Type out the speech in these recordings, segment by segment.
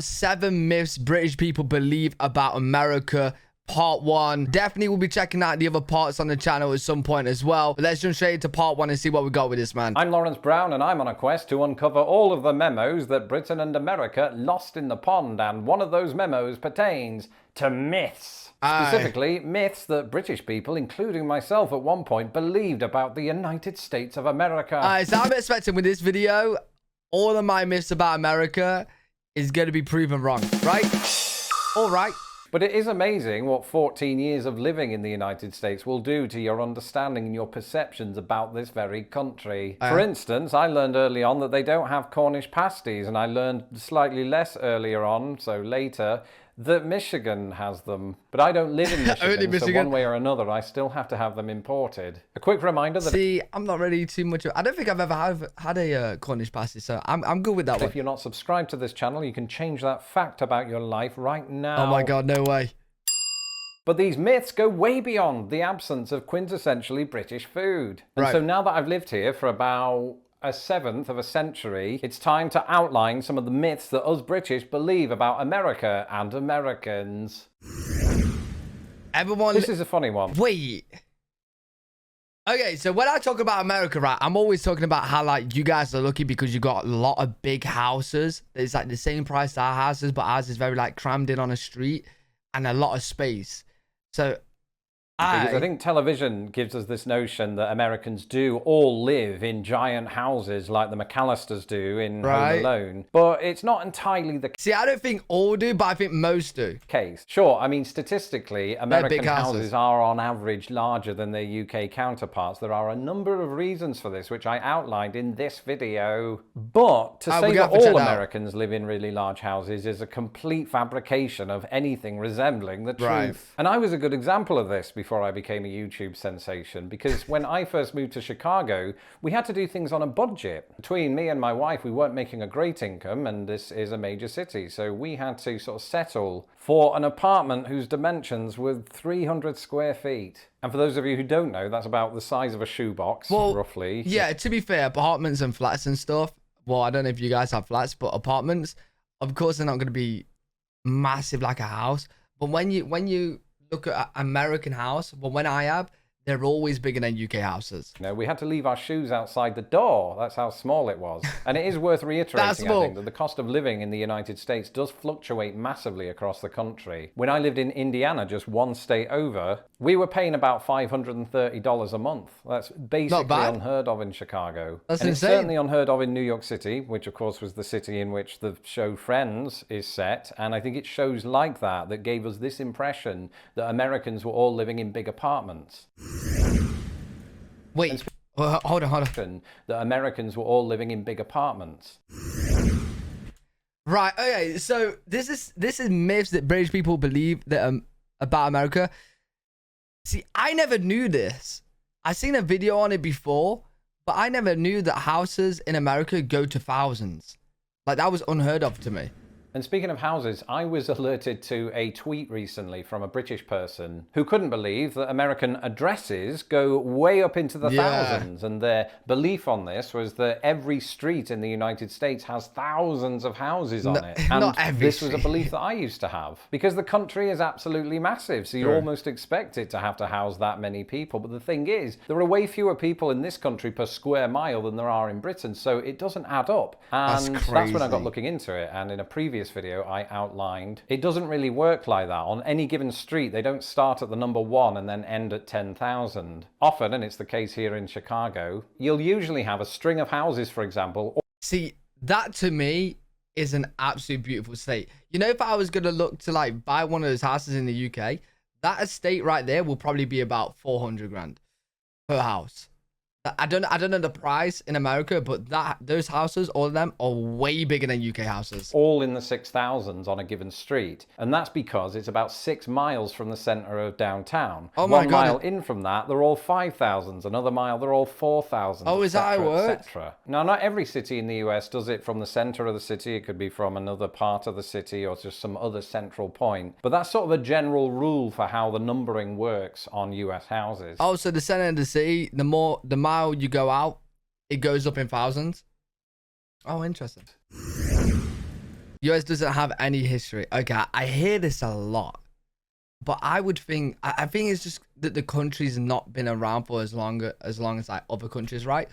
out 7 myths British people believe about America. Part 1. Definitely will be checking out the other parts on the channel at some point as well. But let's jump straight into part 1 and see what we got with this, man. I'm Lawrence Brown, and I'm on a quest to uncover all of the memos that Britain and America lost in the pond, and one of those memos pertains to myths. Specifically, myths that British people, including myself at one point, believed about the United States of America. So I'm expecting with this video, all of my myths about America is going to be proven wrong, right? All right. But it is amazing what 14 years of living in the United States will do to your understanding and your perceptions about this very country. For instance, I learned early on that they don't have Cornish pasties, and I learned slightly less earlier on, so later, that Michigan has them. But I don't live in Michigan, so one way or another, I still have to have them imported. A quick reminder that... See, I'm not really too much... I don't think I've ever had a Cornish pasty, so I'm good with that one. If you're not subscribed to this channel, you can change that fact about your life right now. Oh my God, no way. But these myths go way beyond the absence of quintessentially British food. And so now that I've lived here for about a seventh of a century, it's time to outline some of the myths that us British believe about America and Americans. Everyone... This is a funny one. Wait. Okay, so when I talk about America, right, I'm always talking about how, like, you guys are lucky because you got a lot of big houses. It's like the same price as our houses, but ours is very, like, crammed in on a street and a lot of space. So... Because I think television gives us this notion that Americans do all live in giant houses like the McAllisters do in Home Alone. But it's not entirely the case. See, I don't think all do, but I think most do. Sure, I mean, statistically, American houses are on average larger than their UK counterparts. There are a number of reasons for this, which I outlined in this video. But to say that all Americans live in really large houses is a complete fabrication of anything resembling the truth. And I was a good example of this before I became a YouTube sensation, because when I first moved to Chicago, we had to do things on a budget. Between me and my wife, we weren't making a great income, and this is a major city, so we had to sort of settle for an apartment whose dimensions were 300 square feet. And for those of you who don't know, that's about the size of a shoebox, roughly. Yeah, to be fair, apartments and flats and stuff, well, I don't know if you guys have flats, but apartments, of course, they're not going to be massive like a house. But when you look at American house, well, when I have, they're always bigger than UK houses. No, we had to leave our shoes outside the door. That's how small it was. And it is worth reiterating, I think, that the cost of living in the United States does fluctuate massively across the country. When I lived in Indiana, just one state over, we were paying about $530 a month. That's basically unheard of in Chicago. That's and insane. It's certainly unheard of in New York City, which of course was the city in which the show Friends is set. And I think it's shows like that that gave us this impression that Americans were all living in big apartments. Wait, hold on. That Americans were all living in big apartments. Right, okay, so this is myths that British people believe that about America. See, I never knew this. I seen a video on it before, but I never knew that houses in America go to thousands. Like, that was unheard of to me. And speaking of houses, I was alerted to a tweet recently from a British person who couldn't believe that American addresses go way up into the thousands. And their belief on this was that every street in the United States has thousands of houses on it. And this was a belief that I used to have. Because the country is absolutely massive, so you almost expect it to house that many people. But the thing is, there are way fewer people in this country per square mile than there are in Britain, so it doesn't add up. And that's when I got looking into it. And in a previous video I outlined it doesn't really work like that. On any given street, they don't start at the number 1 and then end at 10,000. Often, and it's the case here in Chicago, you'll usually have a string of houses, for example. See, that to me is an absolute beautiful state. You know, if I was going to look to like buy one of those houses in the UK, that estate right there will probably be about 400 grand per house. I don't know the price in America, but those houses, all of them, are way bigger than UK houses. All in the 6,000s on a given street. And that's because it's about 6 miles from the center of downtown. Oh my God. 1 mile in from that, they're all 5,000s. Another mile, they're all 4,000s. Oh, is that how it works? Now, not every city in the US does it from the center of the city. It could be from another part of the city or just some other central point. But that's sort of a general rule for how the numbering works on US houses. Oh, so the center of the city, the mile you go out, it goes up in thousands. Oh, interesting. US doesn't have any history. Okay, I hear this a lot. But I would think, I think it's just that the country's not been around for as long as like other countries, right?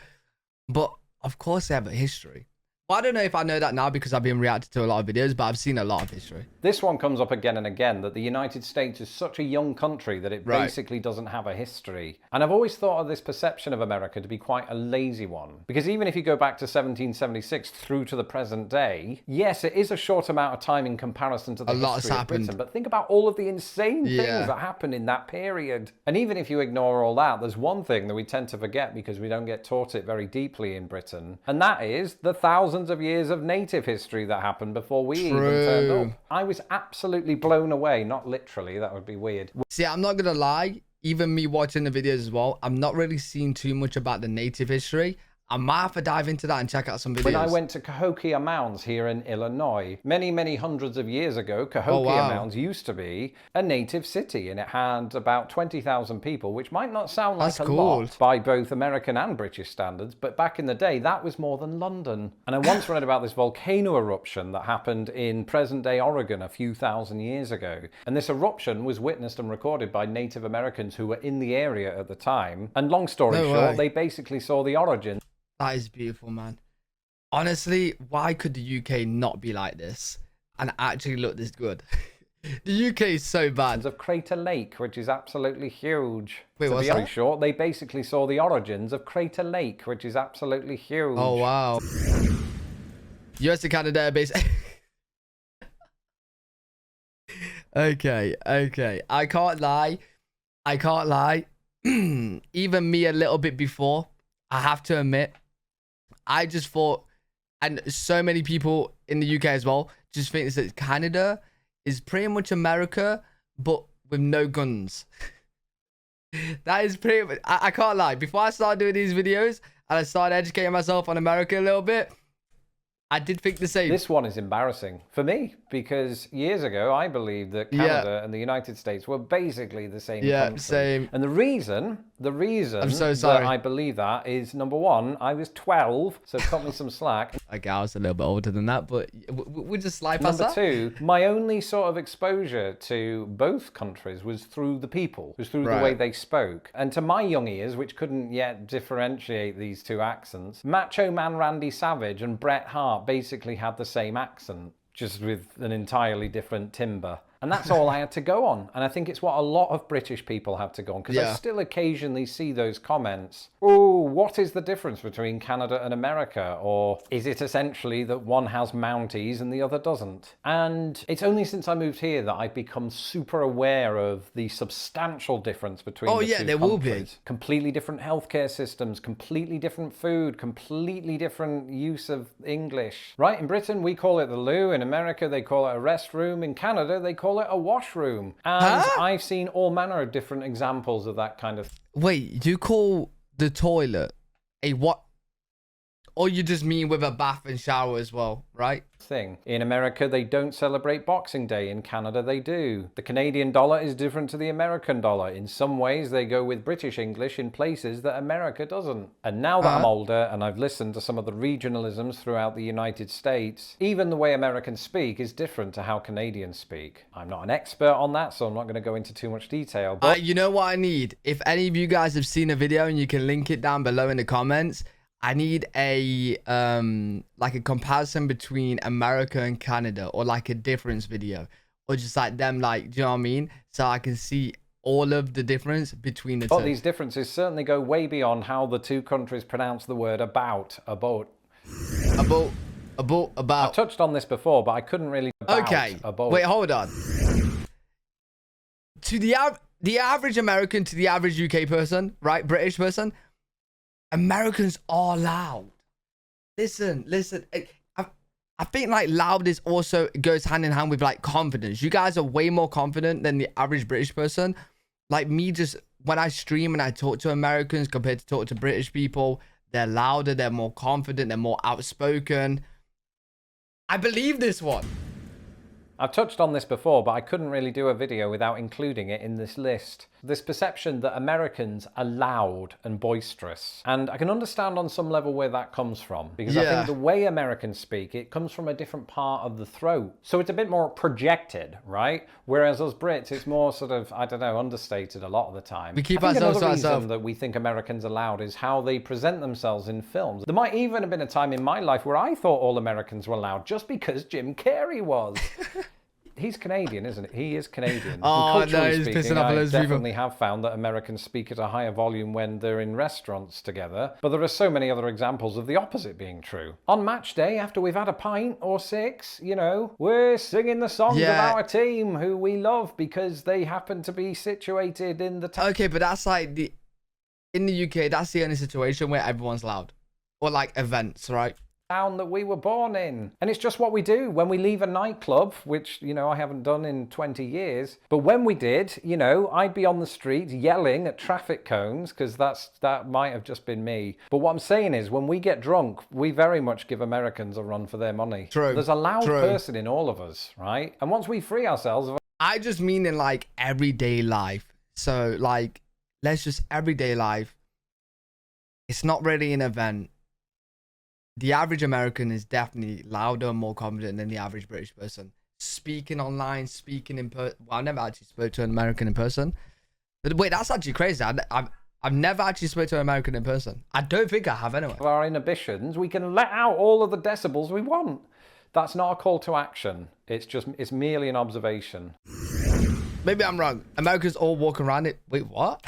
But of course they have a history. Well, I don't know if I know that now because I've been reacting to a lot of videos, but I've seen a lot of history. This one comes up again and again, that the United States is such a young country that it basically doesn't have a history. And I've always thought of this perception of America to be quite a lazy one. Because even if you go back to 1776 through to the present day, yes, it is a short amount of time in comparison to the history of Britain. But think about all of the insane things that happened in that period. And even if you ignore all that, there's one thing that we tend to forget because we don't get taught it very deeply in Britain. And that is the thousands of years of native history that happened before we even turned up. I was absolutely blown away, not literally, that would be weird. See, I'm not gonna lie, even me watching the videos as well, I'm not really seeing too much about the native history. I might have to dive into that and check out some videos. When I went to Cahokia Mounds here in Illinois, many hundreds of years ago, Cahokia Mounds used to be a native city, and it had about 20,000 people, which might not sound like a lot by both American and British standards, but back in the day, that was more than London. And I once read about this volcano eruption that happened in present-day Oregon a few thousand years ago. And this eruption was witnessed and recorded by Native Americans who were in the area at the time. And long story short, they basically saw the origin. That is beautiful, man. Honestly, why could the UK not be like this and actually look this good? The UK is so bad. Of Crater Lake, which is absolutely huge. Wait, what's that? To be short, they basically saw the origins of Crater Lake, which is absolutely huge. Oh, wow. US to Canada base. Okay. I can't lie. Even me a little bit before, I have to admit, I just thought, and so many people in the UK as well, just think that Canada is pretty much America, but with no guns. That is pretty much, I can't lie. Before I started doing these videos and I started educating myself on America a little bit, I did think the same. This one is embarrassing for me because years ago I believed that Canada and the United States were basically the same country. Same. And the reason I'm so sorry. that I believe that is, number one, I was 12, so cut me some slack. Okay, I was a little bit older than that, but we just slide past that. Number two, my only sort of exposure to both countries was through the people, was through the way they spoke. And to my young ears, which couldn't yet differentiate these two accents, Macho Man Randy Savage and Bret Hart basically had the same accent, just with an entirely different timbre. And that's all I had to go on. And I think it's what a lot of British people have to go on. Because I still occasionally see those comments. Oh, what is the difference between Canada and America? Or is it essentially that one has Mounties and the other doesn't? And it's only since I moved here that I've become super aware of the substantial difference between the two countries. There will be. Completely different healthcare systems, completely different food, completely different use of English. Right, in Britain, we call it the loo. In America, they call it a restroom. In Canada, they call it a washroom. And I've seen all manner of different examples of that kind of. Wait, you call the toilet a what? Or you just mean with a bath and shower as well, right? Thing. In America, they don't celebrate Boxing Day. In Canada, they do. The Canadian dollar is different to the American dollar. In some ways, they go with British English in places that America doesn't. And now that I'm older and I've listened to some of the regionalisms throughout the United States, even the way Americans speak is different to how Canadians speak. I'm not an expert on that, so I'm not going to go into too much detail. But you know what I need? If any of you guys have seen a video and you can link it down below in the comments, I need a like a comparison between America and Canada, or like a difference video, or just like them, like, do you know what I mean? So I can see all of the difference between the two. But these differences certainly go way beyond how the two countries pronounce the word about. I touched on this before, but I couldn't really. Wait, hold on. To the average American, to the average UK person, right, British person, Americans are loud. Listen. I think like loudness also goes hand in hand with like confidence. You guys are way more confident than the average British person. Like me, just when I stream and I talk to Americans compared to talk to British people, they're louder, they're more confident, they're more outspoken. I believe this one. I've touched on this before, but I couldn't really do a video without including it in this list. This perception that Americans are loud and boisterous. And I can understand on some level where that comes from, because I think the way Americans speak, it comes from a different part of the throat. So it's a bit more projected, right? Whereas us Brits, it's more sort of, I don't know, understated a lot of the time. We keep I think ourselves to another reason ourselves. that we think Americans are loud is how they present themselves in films. There might even have been a time in my life where I thought all Americans were loud just because Jim Carrey was. He's Canadian, isn't he? He is Canadian. Oh, And no, culturally he's speaking, pissing off I loads of people. definitely have found that Americans speak at a higher volume when they're in restaurants together. But there are so many other examples of the opposite being true. On match day, after we've had a pint or 6, you know, we're singing the songs of our team who we love because they happen to be situated in the... Okay, but that's like in the UK, that's the only situation where everyone's loud. Or like events, right? Town that we were born in. And it's just what we do when we leave a nightclub, which, you know, I haven't done in 20 years. But when we did, you know, I'd be on the street yelling at traffic cones, because that might have just been me. But what I'm saying is, when we get drunk, we very much give Americans a run for their money. True. There's a loud person in all of us, right? And once we free ourselves of... I just mean in like everyday life. So like, let's just everyday life. It's not really an event. The average American is definitely louder and more confident than the average British person. Speaking online, speaking in person. Well, I never actually spoke to an American in person. But wait, that's actually crazy. I've never actually spoke to an American in person. I don't think I have anyway. Of our inhibitions, we can let out all of the decibels we want. That's not a call to action. It's merely an observation. Maybe I'm wrong. Americans all walk around it. Wait, what?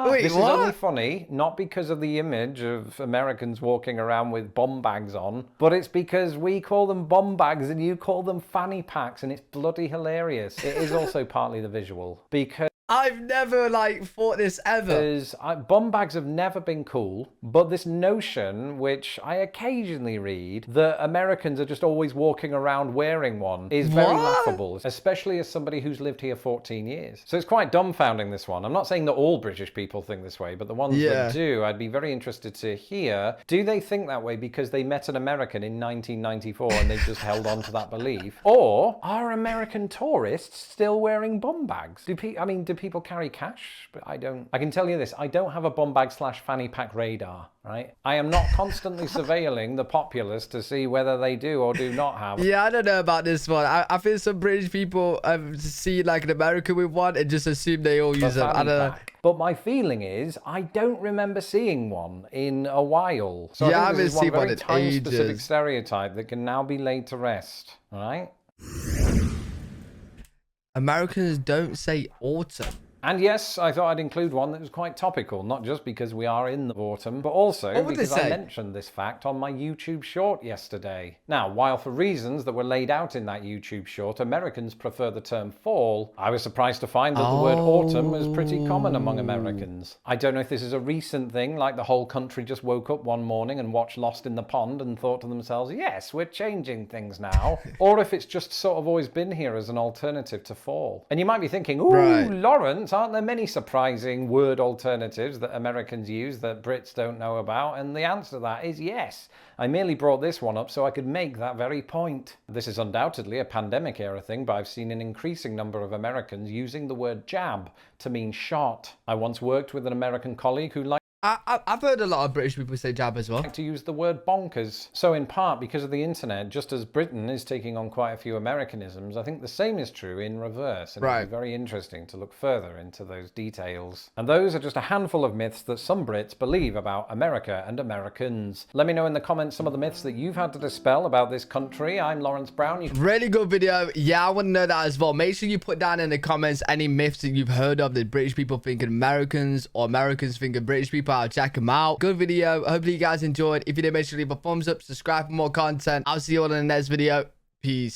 Wait, this is only funny, not because of the image of Americans walking around with bomb bags on, but it's because we call them bomb bags and you call them fanny packs, and it's bloody hilarious. It is also partly the visual, because I've never like thought this ever. Bomb bags have never been cool, but this notion, which I occasionally read, that Americans are just always walking around wearing one, is very laughable, especially as somebody who's lived here 14 years. So it's quite dumbfounding, this one. I'm not saying that all British people think this way, but the ones that do, I'd be very interested to hear, do they think that way because they met an American in 1994 and they've just held on to that belief? Or are American tourists still wearing bomb bags? Do people carry cash? But I don't. I can tell you this, I don't have a bomb bag / fanny pack radar, right? I am not constantly surveilling the populace to see whether they do or do not have. Yeah, I don't know about this one. I feel some British people see like an American with one and just assume they all use them. I don't know. But my feeling is, I don't remember seeing one in a while. So yeah, I think this is one very time-specific ages. stereotype that can now be laid to rest, all right? Americans don't say autumn. And yes, I thought I'd include one that was quite topical, not just because we are in the autumn, but also because I mentioned this fact on my YouTube short yesterday. Now, while for reasons that were laid out in that YouTube short, Americans prefer the term fall, I was surprised to find that the word autumn is pretty common among Americans. I don't know if this is a recent thing, like the whole country just woke up one morning and watched Lost in the Pond and thought to themselves, yes, we're changing things now, or if it's just sort of always been here as an alternative to fall. And you might be thinking, ooh, Lawrence, aren't there many surprising word alternatives that Americans use that Brits don't know about? And the answer to that is yes. I merely brought this one up so I could make that very point. This is undoubtedly a pandemic era thing, but I've seen an increasing number of Americans using the word jab to mean shot. I once worked with an American colleague who liked I've heard a lot of British people say jab as well. To use the word bonkers. So in part because of the internet, just as Britain is taking on quite a few Americanisms, I think the same is true in reverse. And it's very interesting to look further into those details. And those are just a handful of myths that some Brits believe about America and Americans. Let me know in the comments some of the myths that you've had to dispel about this country. I'm Lawrence Brown. Really good video. Yeah, I want to know that as well. Make sure you put down in the comments any myths that you've heard of that British people think of Americans or Americans think of British people. I'll check them out. Good video. Hopefully you guys enjoyed. If you did, make sure to leave a thumbs up, subscribe for more content. I'll see you all in the next video. Peace.